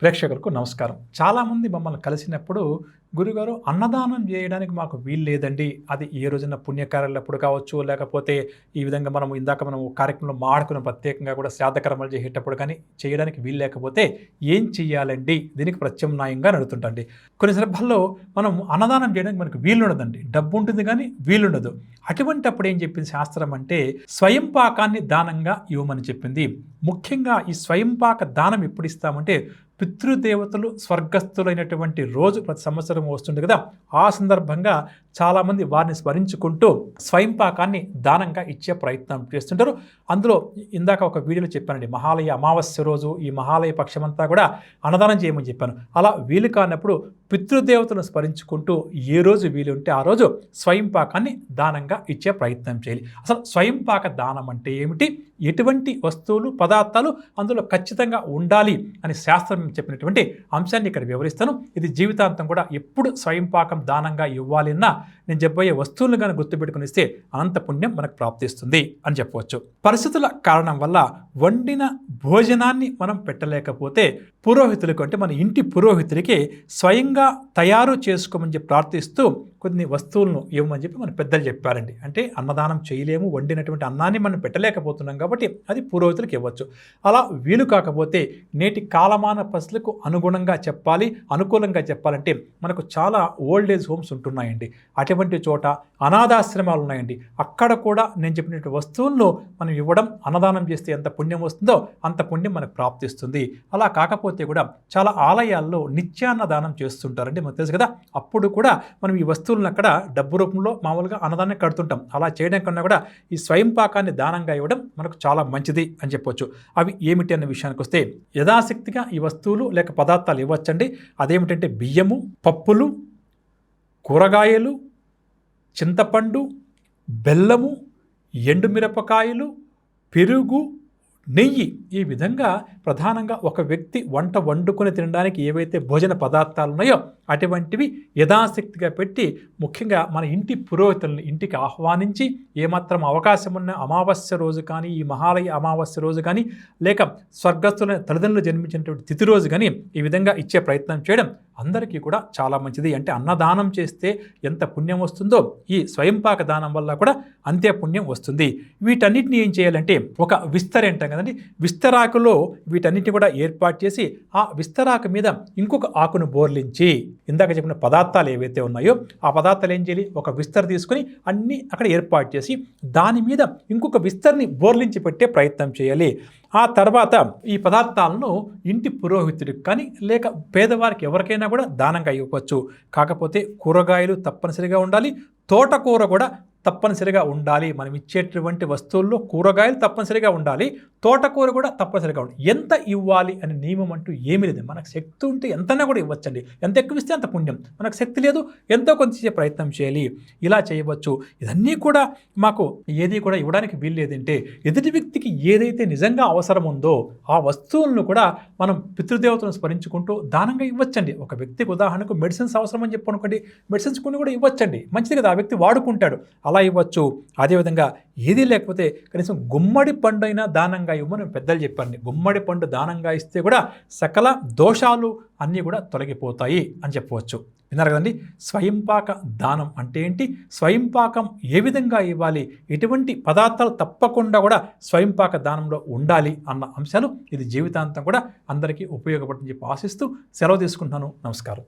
ప్రేక్షకులకు నమస్కారం. చాలామంది మమ్మల్ని కలిసినప్పుడు గురుగారు అన్నదానం చేయడానికి మాకు వీలు లేదండి. అది ఏ రోజున పుణ్యకార్యాలప్పుడు కావచ్చు, లేకపోతే ఈ విధంగా మనం కార్యక్రమంలో మాడుకున్న ప్రత్యేకంగా కూడా శ్రాద్ధకర్మలు చేసేటప్పుడు కానీ చేయడానికి వీలు లేకపోతే ఏం చెయ్యాలండి? దీనికి ప్రత్యామ్నాయంగా నడుతుంటండి. కొన్ని సందర్భాల్లో మనం అన్నదానం చేయడానికి మనకు వీలుండదండి. డబ్బు ఉంటుంది కానీ వీలుండదు. అటువంటి అప్పుడు ఏం చెప్పింది శాస్త్రం అంటే స్వయం పాకాన్ని దానంగా ఇవ్వమని చెప్పింది. ముఖ్యంగా ఈ స్వయం పాక దానం ఎప్పుడు ఇస్తామంటే పితృదేవతలు స్వర్గస్థులైనటువంటి రోజు ప్రతి సంవత్సరం వస్తుంది కదా, ఆ సందర్భంగా చాలామంది వారిని స్మరించుకుంటూ స్వయం పాకాన్ని దానంగా ఇచ్చే ప్రయత్నం చేస్తుంటారు. అందులో ఇందాక ఒక వీడియోలో చెప్పానండి, మహాలయ అమావాస్య రోజు ఈ మహాలయ పక్షమంతా కూడా అన్నదానం చేయమని చెప్పాను. అలా వీలు కానప్పుడు పితృదేవతలను స్మరించుకుంటూ ఏ రోజు వీలు ఉంటే ఆ రోజు స్వయం పాకాన్ని దానంగా ఇచ్చే ప్రయత్నం చేయాలి. అసలు స్వయం పాక దానం అంటే ఏమిటి, ఎటువంటి వస్తువులు పదార్థాలు అందులో ఖచ్చితంగా ఉండాలి అని శాస్త్రం చెప్పినటువంటి అంశాన్ని ఇక్కడ వివరిస్తాను. ఇది జీవితాంతం కూడా ఎప్పుడు స్వయం పాకం దానంగా ఇవ్వాలి అన్నా నేను చెప్పబోయే వస్తువులను కానీ గుర్తుపెట్టుకుని ఇస్తే అనంత పుణ్యం మనకు ప్రాప్తిస్తుంది అని చెప్పవచ్చు. పరిస్థితుల కారణం వల్ల వండిన భోజనాన్ని మనం పెట్టలేకపోతే పురోహితులకు, అంటే మన ఇంటి పురోహితుడికి స్వయంగా తయారు చేసుకోమని చెప్పి ప్రార్థిస్తూ కొన్ని వస్తువులను ఇవ్వమని చెప్పి మన పెద్దలు చెప్పారండి. అంటే అన్నదానం చేయలేము, వండినటువంటి అన్నాన్ని మనం పెట్టలేకపోతున్నాం కాబట్టి అది పురోహితులకు ఇవ్వచ్చు. అలా వీలు కాకపోతే నేటి కాలమాన పరిస్థితులకు అనుగుణంగా చెప్పాలి, అనుకూలంగా చెప్పాలంటే మనకు చాలా ఓల్డ్ ఏజ్ హోమ్స్ ఉంటున్నాయండి. అటువంటి చోట అనాథాశ్రమాలు ఉన్నాయండి. అక్కడ కూడా నేను చెప్పినటువంటి వస్తువులను మనం ఇవ్వడం, అన్నదానం చేస్తే ఎంత పుణ్యం వస్తుందో అంత పుణ్యం మనకు ప్రాప్తిస్తుంది. అలా కాకపోతే కూడా చాలా ఆలయాల్లో నిత్యాన్నదానం చేస్తుంటారండి, మనకు తెలుసు కదా. అప్పుడు కూడా మనం ఈ వస్తువులను అక్కడ డబ్బు రూపంలో మామూలుగా అన్నదానం కడుతుంటాం. అలా చేయడం కన్నా కూడా ఈ స్వయం పాకాన్ని దానంగా ఇవ్వడం మనకు చాలా మంచిది అని చెప్పొచ్చు. అవి ఏమిటి అన్న విషయానికి వస్తే యథాశక్తిగా ఈ వస్తువులు లేక పదార్థాలు ఇవ్వచ్చండి. అదేమిటంటే బియ్యము, పప్పులు, కూరగాయలు, చింతపండు, బెల్లము, ఎండుమిరపకాయలు, పెరుగు, నెయ్యి. ఈ విధంగా ప్రధానంగా ఒక వ్యక్తి వంట వండుకొని తినడానికి ఏవైతే భోజన పదార్థాలు ఉన్నాయో అటువంటివి యథాశక్తిగా పెట్టి, ముఖ్యంగా మన ఇంటి పురోహితులను ఇంటికి ఆహ్వానించి ఏమాత్రం అవకాశం ఉన్న అమావాస్య రోజు కానీ, ఈ మహాలయ అమావాస్య రోజు కానీ, లేక స్వర్గస్థులైన తల్లిదండ్రులు జన్మించినటువంటి తిథి రోజు కానీ ఈ విధంగా ఇచ్చే ప్రయత్నం చేయడం అందరికీ కూడా చాలా మంచిది. అంటే అన్నదానం చేస్తే ఎంత పుణ్యం వస్తుందో ఈ స్వయంపాక దానం వల్ల కూడా అంతే పుణ్యం వస్తుంది. వీటన్నిటిని ఏం చేయాలంటే ఒక విస్తర అంటాం కదండి, విస్తరాకులో వీటన్నిటిని కూడా ఏర్పాటు చేసి ఆ విస్తరాకు మీద ఇంకొక ఆకును బోర్లించి ఇందాక చెప్పిన పదార్థాలు ఏవైతే ఉన్నాయో ఆ పదార్థాలు ఏం చేయాలి, ఒక విస్తర తీసుకుని అన్నీ అక్కడ ఏర్పాటు చేసి దాని మీద ఇంకొక విస్తర్ని బోర్లించి పెట్టే ప్రయత్నం చేయాలి. ఆ తర్వాత ఈ పదార్థాలను ఇంటి పురోహితుడికి కానీ లేక పేదవారికి ఎవరికైనా కూడా దానంగా ఇవ్వచ్చు. కాకపోతే కూరగాయలు తప్పనిసరిగా ఉండాలి, తోటకూర కూడా తప్పనిసరిగా ఉండాలి. మనం ఇచ్చేటువంటి వస్తువుల్లో కూరగాయలు తప్పనిసరిగా ఉండాలి, తోటకూర కూడా తప్పనిసరిగా ఉండాలి. ఎంత ఇవ్వాలి అనే నియమం అంటూ ఏమీ లేదు. మనకు శక్తి ఉంటే ఎంతైనా కూడా ఇవ్వచ్చండి. ఎంత ఎక్కువ ఇస్తే అంత పుణ్యం. మనకు శక్తి లేదు, ఎంతో కొంత ఇచ్చే ప్రయత్నం చేయాలి. ఇలా చేయవచ్చు. ఇదన్నీ కూడా మాకు ఏది కూడా ఇవ్వడానికి వీలు లేదంటే ఎదుటి వ్యక్తికి ఏదైతే నిజంగా అవసరం ఉందో ఆ వస్తువులను కూడా మనం పితృదేవతలను స్మరించుకుంటూ దానంగా ఇవ్వచ్చండి. ఒక వ్యక్తికి ఉదాహరణకు మెడిసిన్స్ అవసరం అని చెప్పి అనుకోండి, మెడిసిన్స్ కొన్ని కూడా ఇవ్వచ్చండి. మంచిది కదా, ఆ వ్యక్తి వాడుకుంటాడు, అలా ఇవ్వచ్చు. అదేవిధంగా ఏదీ లేకపోతే కనీసం గుమ్మడి పండు అయినా దానంగా ఇవ్వమని పెద్దలు చెప్పండి. గుమ్మడి పండు దానంగా ఇస్తే కూడా సకల దోషాలు అన్నీ కూడా తొలగిపోతాయి అని చెప్పవచ్చు. విన్నారు కదండి, స్వయంపాక దానం అంటే ఏంటి, స్వయంపాకం ఏ విధంగా ఇవ్వాలి, ఎటువంటి పదార్థాలు తప్పకుండా కూడా స్వయంపాక దానంలో ఉండాలి అన్న అంశాలు ఇది జీవితాంతం కూడా అందరికీ ఉపయోగపడుతుందని చెప్పి ఆశిస్తూ సెలవు తీసుకుంటున్నాను. నమస్కారం.